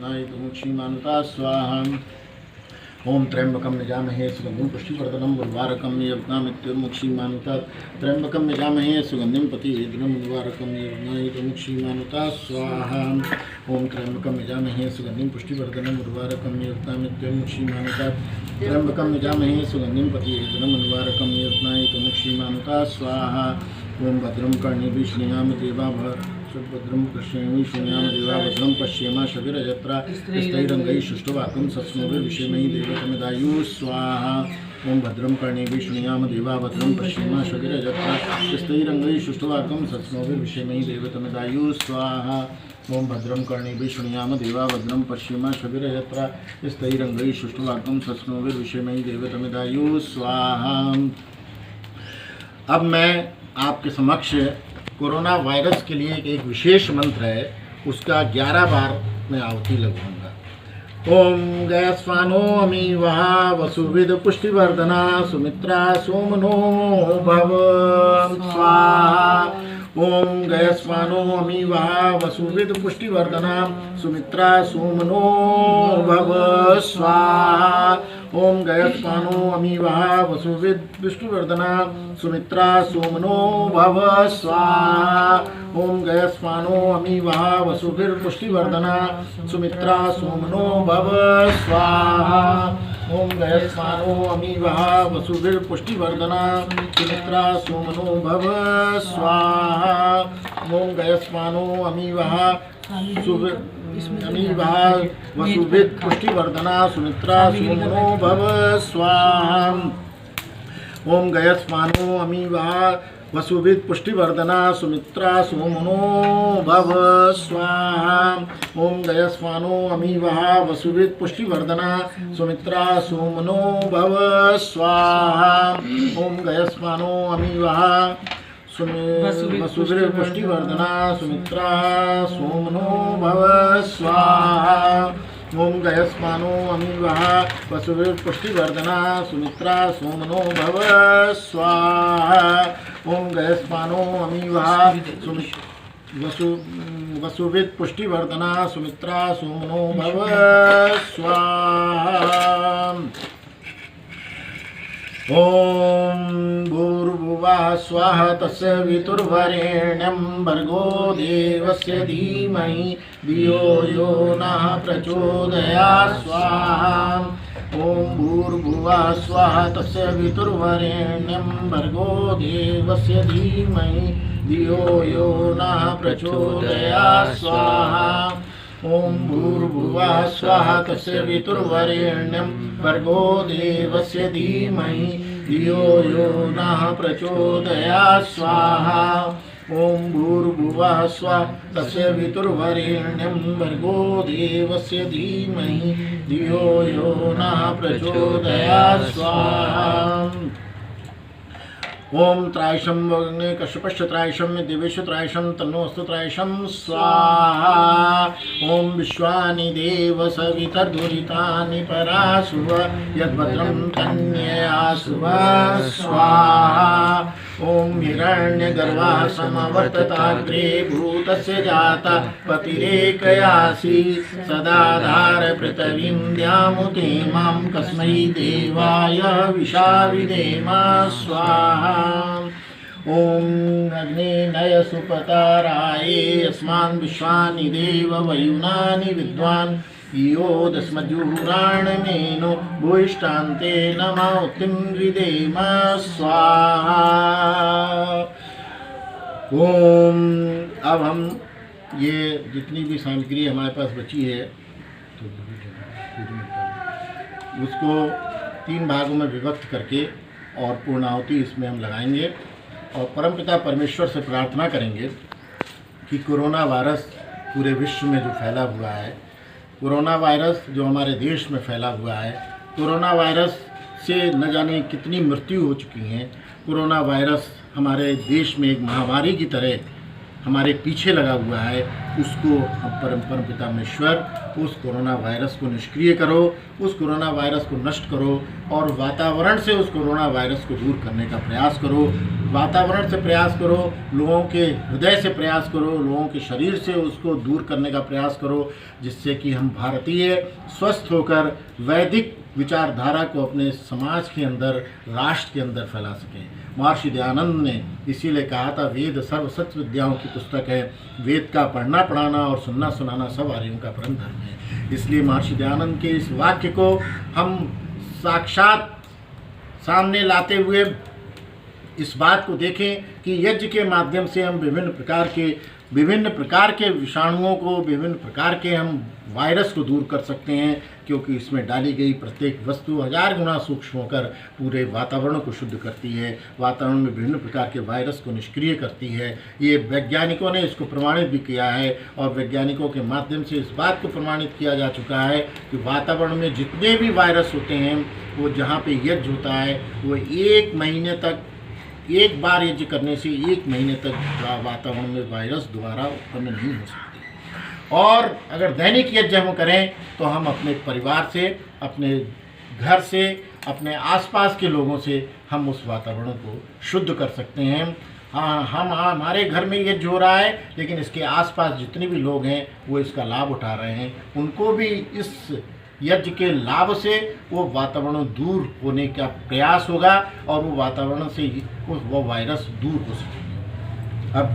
यज्ञायतमुक्षीमानुता स्वाहा। ओम त्र्यंबकं यजामहे सुगंधिं पुष्टिवर्धनं उर्वारुकं यज्ञामित्युर्मुक्षीमानुता। त्र्यंबकं यजामहे सुगंधिं पतिवेदनम् उर्वारुकं यज्ञायतमुक्षीमानुता स्वाहा। ओम त्र्यंबकं यजामहे सुगंधिं पुष्टिवर्धनम् उर्वारुकं यज्ञामित्युर्मुक्षीमानुता। त्र्यंबकं यजामहे सुगंधिं पतिवेदनम् उर्वारुकं यज्ञायतमुक्षीमानुता स्वाहा। ओम भद्रं कर्णेभिः शृणुयाम देवा भद्रं कृष्णेभिः शृणुयाम देवा भद्रं पश्येम शविरजत्रा स्थैरंगैः सुष्ठुवाकुं सत्स्नोभिर्विषेमहि देवतमिदायुः स्वाहा। ओम भद्रं कर्णेभिः शृणुयाम देवा भद्रं पश्येम शविरजत्रा स्थैरंगैः सुष्ठुवाकुं सत्स्नोभिर्विषेमहि देवतमिदायुः स्वाहा। ओम भद्रं कर्णेभिः शृणुयाम देवा भद्रं पश्येम शविरजत्रा स्थैरंगैः सुष्ठुवाकुं सत्स्नोभिर्विषेमहि देवतमिदायुः स्वाहा। अब मैं आपके समक्ष कोरोना वायरस के लिए एक विशेष मंत्र है, उसका 11 बार मैं आहुति लगवाऊंगा। ओम गयस्वानो अमीवः वसुविद पुष्टिवर्धना सुमित्रा सोमनो भव स्वाहा। ओम गयस्वानो अमीवः वसुविद पुष्टिवर्धना सुमित्रा सोमनो भव स्वाहा। ओम गयस्वानो अमीवः वसुविद पुष्टिवर्धना सुमित्रा सोमनो भव स्वाहा। ओम गयस्वानो अमीवः वसुभिर पुष्टिवर्धना सुमित्रा सोमनो भव स्वाहा। ओम गयस्वानो अमीवः वसुभिर पुष्टिवर्धना सुमित्रा सोमनो भव स्वाहा। ओम गयस्वानो अमीवः वसुभिर पुष्टिवर्धना सुमित्रा सोमनो भव स्वाहा। ओम गयस्वानो अमीवः वसुभिर पुष्टिवर्धना सुमित्रा सोमनो भव स्वाहा। ओम गयस्वानो अमीवः वसुभिर पुष्टिवर्धना सुमित्रा सोमनो भव स्वाहा। ओम गयस्वानो अमीवः वसुभिर पुष्टिवर्धना सुमित्रा सोमनो भव स्वाहा। ओम गयस्वानो अमीवः वसुभिर पुष्टिवर्धना सुमित्रा सोमनो भव स्वाहा। ओम गयस्वानो अमीवः वसुभिर पुष्टिवर्धना सुमित्रा सोमनो भव स्वाहा। ओम भूर्भुवः स्वाहा तस्य वितुर्वरेण्यं भर्गो देवस्य धीमहि धियो यो नः प्रचोदयात् स्वाहा। ओम भूर्भुवः स्वाहा तस्य वितुर्वरेण्यं भर्गो देवस्य धीमहि धियो यो नः प्रचोदयात् स्वाहा। ओम भूर्भुवः स्वाहा तस्य वितुर्वरेण्यं भर्गो देवस्य धीमहि धियो यो नः प्रचोदयात् स्वाहा। ओम भूर्भुवः स्वाहा तस्य वितुर्वरेण्यं भर्गो देवस्य धीमहि धियो यो नः प्रचोदयात् स्वाहा। ओम त्रायशं वग्ने कश्यपश्च त्रायशं दिवेश त्रायशं तन्नोऽस्तु त्रायशं स्वाहा। ओम विश्वानि देव सवितर्दुरितानि पराशुव यद्भद्रं तन्ययासुव स्वाहा। ओम हिरण्यगर्भः समवर्तताग्रे भूतस्य जाता पतिरेकयासि सदाधार पृथिवीं द्यामुते मां कस्मै देवाय विशाविदेम स्वाहा। ओम अग्ने नय सुपताराय अस्मान् विश्वानि देव वयुनानि विद्वान् योदस्मजुराणमेनो भूयिष्ठान्ते नमोतिं विदेम स्वाहा। ओम अब हम ये जितनी भी सामग्री हमारे पास बची है तो उसको 3 भागों में विभक्त करके और पूर्णाहुति इसमें हम लगाएंगे और परमपिता परमेश्वर से प्रार्थना करेंगे कि कोरोना वायरस पूरे विश्व में जो फैला हुआ है, कोरोना वायरस जो हमारे देश में फैला हुआ है, कोरोना वायरस से न जाने कितनी मृत्यु हो चुकी हैं। कोरोना वायरस हमारे देश में एक महामारी की तरह हमारे पीछे लगा हुआ है। उसको परमपिता परमेश्वर उस कोरोना वायरस को निष्क्रिय करो, उस कोरोना वायरस को नष्ट करो और वातावरण से उस कोरोना वायरस को दूर करने का प्रयास करो। वातावरण से प्रयास करो, लोगों के हृदय से प्रयास करो, लोगों के शरीर से उसको दूर करने का प्रयास करो, जिससे कि हम भारतीय स्वस्थ होकर वैदिक विचारधारा को अपने समाज के अंदर, राष्ट्र के अंदर फैला सकें। महर्षि दयानंद ने इसीलिए कहा था, वेद सर्व सत्य विद्याओं की पुस्तक है, वेद का पढ़ना पढ़ाना और सुनना सुनाना सब आर्यों का परम धर्म है। इसलिए महर्षि दयानंद के इस वाक्य को हम साक्षात सामने लाते हुए इस बात को देखें कि यज्ञ के माध्यम से हम विभिन्न प्रकार के विषाणुओं को, विभिन्न प्रकार के हम वायरस को दूर कर सकते हैं, क्योंकि इसमें डाली गई प्रत्येक वस्तु 1000 गुना सूक्ष्म होकर पूरे वातावरण को शुद्ध करती है, वातावरण में विभिन्न प्रकार के वायरस को निष्क्रिय करती है। ये वैज्ञानिकों ने इसको प्रमाणित भी किया है और वैज्ञानिकों के माध्यम से इस बात को प्रमाणित किया जा चुका है कि वातावरण में जितने भी वायरस होते हैं, वो जहाँ पे यज्ञ होता है वो 1 महीने तक, एक बार यज्ञ करने से 1 महीने तक वातावरण में वायरस दोबारा उत्पन्न नहीं हो सकते। और अगर दैनिक यज्ञ हम करें तो हम अपने परिवार से, अपने घर से, अपने आसपास के लोगों से हम उस वातावरण को शुद्ध कर सकते हैं। हाँ, हमारे घर में यज्ञ हो रहा है, लेकिन इसके आसपास जितने भी लोग हैं वो इसका लाभ उठा रहे हैं, उनको भी इस यज्ञ के लाभ से वो वातावरण दूर होने का प्रयास होगा और वो वातावरण से वो वायरस दूर हो सकेगा। अब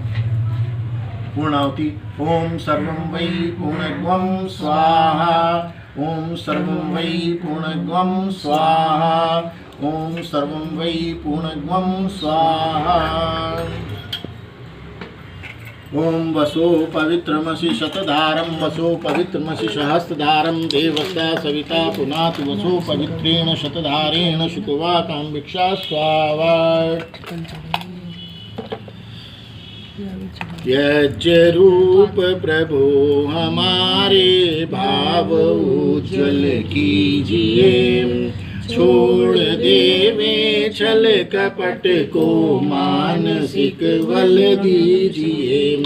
पूर्णाहुति। ओम सर्वं वै पूर्णत्वं स्वाहा, ओम सर्वं वै पूर्णत्वं स्वाहा, ओम सर्वं वै पूर्णत्वं स्वाहा। ओम वसो पवित्रमसि शतधारं, वसो पवित्रमसि सहस्रधारं, देवस्ता सविता पुनातु वसो पवित्रेण शतधारेण शुकवाकां भिक्षा स्वाहा। यज्ञ रूप प्रभु हमारे भाव उज्ज्वल कीजिए, छोड़ देवे छल कपट को मानसिक बल दीजिए।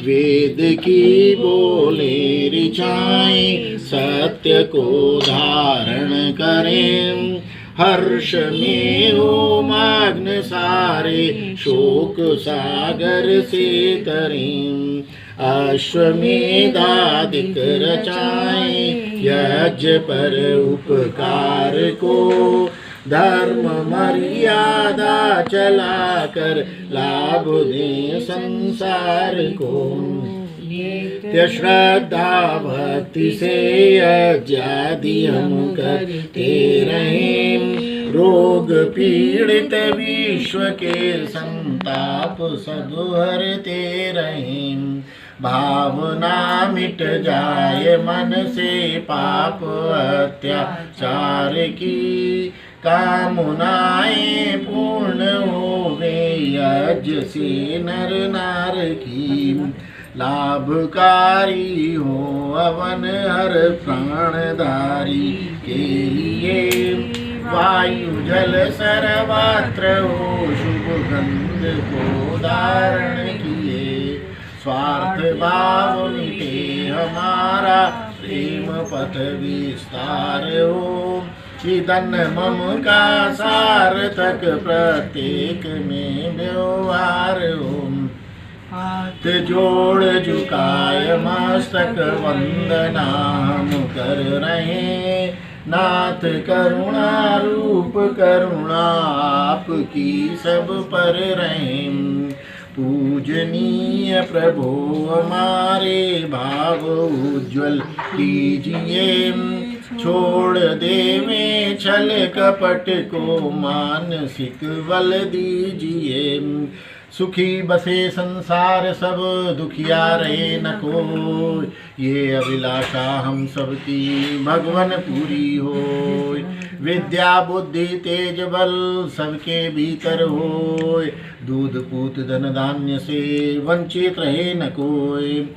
वेद की बोले ऋचाएं सत्य को धारण करें, हर्ष में हो मग्न सारे शोक सागर से तरें। अश्वमेधादिक रचाएं यज्ञ पर उपकार को, धर्म मर्यादा चलाकर लाभ दें संसार को। नित्य श्रद्धा भक्ति से यज्ञादि हम करते रहें, रोग पीड़ित विश्व के संताप सब हरते रहें। भावना मिट जाए मन से पाप अत्याचार की, कामनाएं पूर्ण होवे यज्ञ से नर नार की। लाभकारी हो अवन हर प्राणधारी के लिए, वायु जल सर्वत्र हो शुभ गंध को धारण किए। स्वार्थ भाव मिटे हमारा प्रेम पथ विस्तार हो, चिदन मम का सार्थक प्रत्येक में व्यवहार हो। हाथ जोड़ झुकाए मस्तक वंदना हम कर रहे, नाथ करुणा रूप करुणा आपकी सब पर रहें। पूजनीय प्रभु हमारे भाव उज्ज्वल कीजिए, छोड़ देवे छल कपट को मानसिक बल दीजिए। सुखी बसे संसार सब दुखिया रहे न कोई, ये अभिलाषा हम सबकी भगवन पूरी होय। विद्या बुद्धि तेज बल सबके भीतर होय, दूध पूत धन धान्य से वंचित रहे न कोई।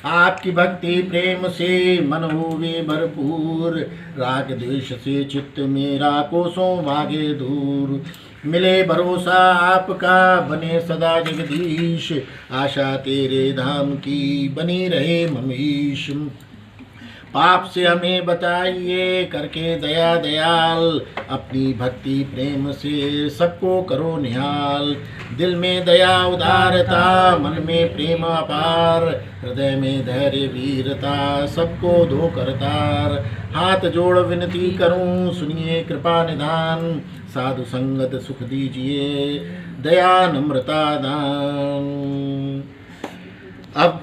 आपकी भक्ति प्रेम से मन होवे भरपूर, राग द्वेष से चित्त मेरा कोसों भागे दूर। मिले भरोसा आपका, बने सदा जगदीश, आशा तेरे धाम की बनी रहे ममीश। पाप से हमें बचाइए करके दया दयाल, अपनी भक्ति प्रेम से सबको करो निहाल। दिल में दया उदारता, मन में प्रेम अपार, हृदय में धैर्य वीरता, सबको दो करतार। हाथ जोड़ विनती करूं, सुनिए कृपा निधान, साधु संगत सुख दीजिए, दया नम्रता दान। अब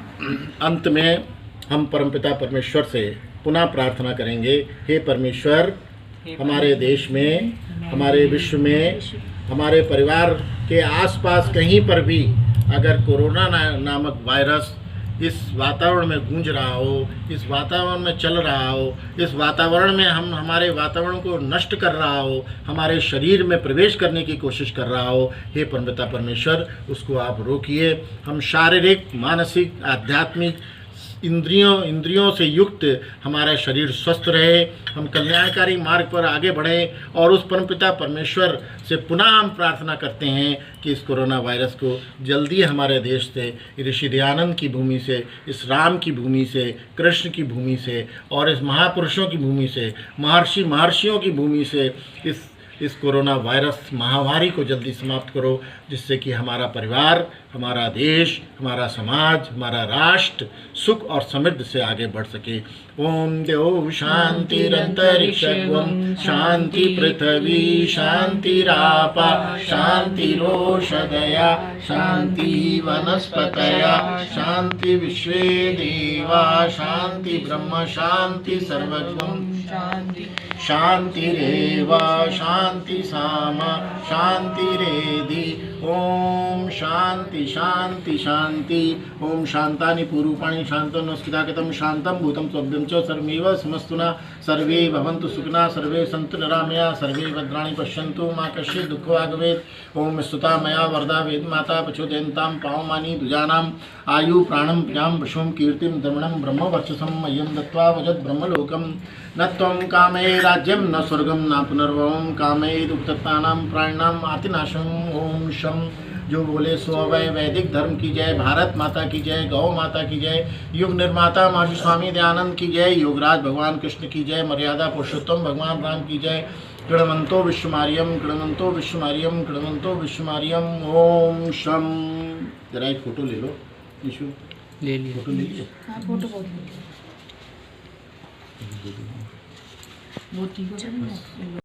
अंत में हम परमपिता परमेश्वर से पुनः प्रार्थना करेंगे, हे परमेश्वर, हमारे देश में, हमारे विश्व में, हमारे परिवार के आसपास कहीं पर भी अगर कोरोना नामक वायरस इस वातावरण में गूंज रहा हो, इस वातावरण में चल रहा हो, इस वातावरण में हमारे वातावरण को नष्ट कर रहा हो, हमारे शरीर में प्रवेश करने की कोशिश कर रहा हो, हे परमपिता परमेश्वर, उसको आप रोकिए। हम शारीरिक, मानसिक, आध्यात्मिक इंद्रियों से युक्त हमारा शरीर स्वस्थ रहे, हम कल्याणकारी मार्ग पर आगे बढ़ें। और उस परमपिता परमेश्वर से पुनः हम प्रार्थना करते हैं कि इस कोरोना वायरस को जल्दी हमारे देश से, ऋषि दयानंद की भूमि से, इस राम की भूमि से, कृष्ण की भूमि से और इस महापुरुषों की भूमि से, महर्षियों की भूमि से इस कोरोना वायरस महामारी को जल्दी समाप्त करो, जिससे कि हमारा परिवार, हमारा देश, हमारा समाज, हमारा राष्ट्र सुख और समृद्धि से आगे बढ़ सके। ओम देव शांतिरंतरिक्षं शांति पृथ्वी शांतिरापा शांतिरोषधया शांति वनस्पतया शांति विश्वे देवा शांति ब्रह्म शांति सर्वज्ञं शांतिरेव शांति सामा शांतिरेधि। ओम शांति शांति शांति। ओम शांतानि पूरूपाणि शांतं नमस्कृताकृतं शांतं भूतं स्वभ्यं च सर्वमेव समस्तुना सर्वे भवन्तु सुखिनः सर्वे सन्तु निरामया सर्वे भद्राणि पश्यन्तु मा कश्चित् दुःखं भवेत्। ओम स्तुता मया वरदा वेदमाता प्रचोदयन्तां पावमानि दुजानाम् आयु प्राणं प्रजां पशुं कीर्तिं द्रविणं ब्रह्मवर्चसं मह्यं दत्त्वा वजत् ब्रह्मलोकं। न त्वं कामये राज्यं न स्वर्गं न पुनर्भवं कामये दुःखतत्तानां प्राणिनां आतिनाशं। ओम शं। जो बोले सो अवय। वैदिक धर्म की जय, भारत माता की जय, गौ माता की जय, युग निर्माता माधु स्वामी दयानंद की जय, योगराज भगवान कृष्ण की जय, मर्यादा पुरुषोत्तम भगवान राम की जय। गृणवंतो विश्वमार्यम गृणवंतो विश्वमार्यम गृणवंतो विश्वमार्यम। ओम शम। जरा एक फोटो ले लो यीशु, ले लिया, फोटो ले लियो। हाँ, फोटो बहुत ठीक है।